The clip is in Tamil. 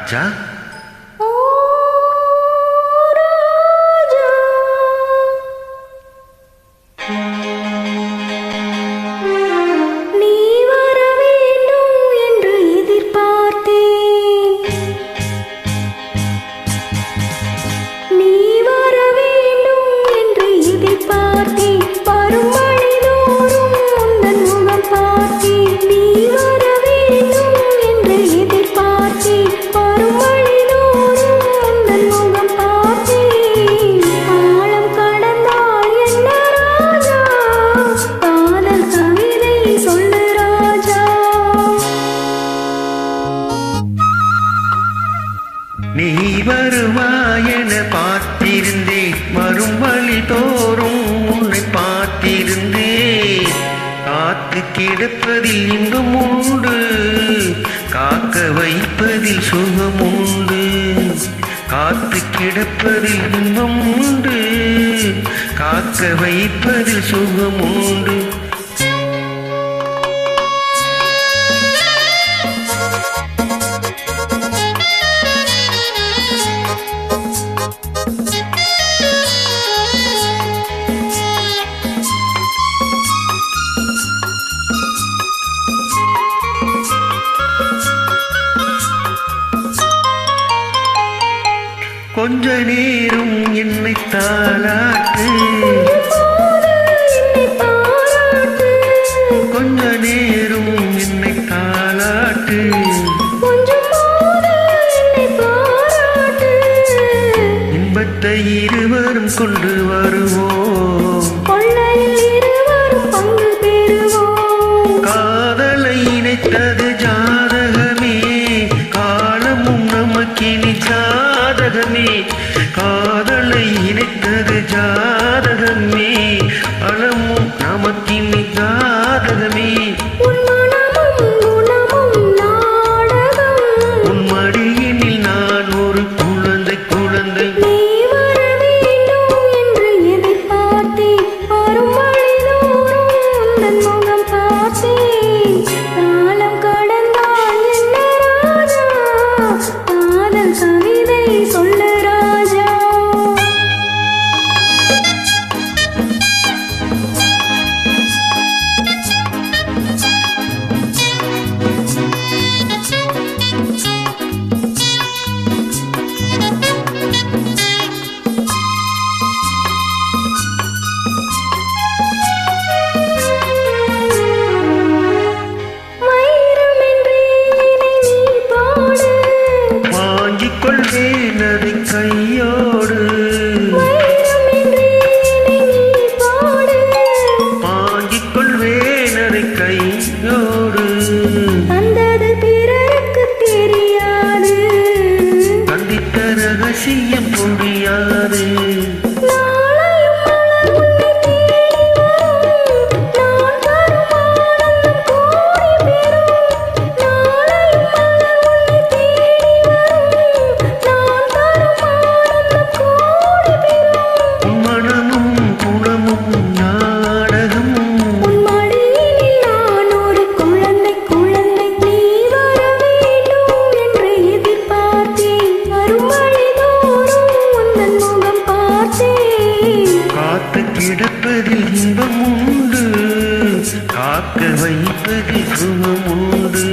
ராஜா நீ வருவாயென பார்த்திருந்தேன் வரும் வழி தோறும் உன்னை பார்த்திருந்தேன் காத்து கிடப்பதில் இன்பம் உண்டு காக்க வைப்பதில் சுகம் உண்டு காத்து கிடப்பதில் இன்பம் உண்டு காக்க வைப்பதில் சுகம் உண்டு கொஞ்ச நேரம் என்னை தாளாட்டு கொஞ்ச நேரம் என்னை தாளாட்டு இன்பத்தை இருவரும் கொண்டு வருவோம் காதலை இணைத்தது ஜாதகமே காலமும் நமக்கினி ஜாதகமே காதலை இணைத்தது ஜாதகமே அலமும் நமக்கினி ஜாதகமே உன் மடியினில் நான் ஒரு குழந்தை குழந்தை கொள்வேனதை கையோடு வாங்கிக் கொள்வேனதை கையோடு தந்தது பிறருக்கு தெரியாது கண்டித்த ரகசியம் புரியாது கிடப்பதில் இன்பம் உண்டு காக்க வைப்பதில் சுகம் உண்டு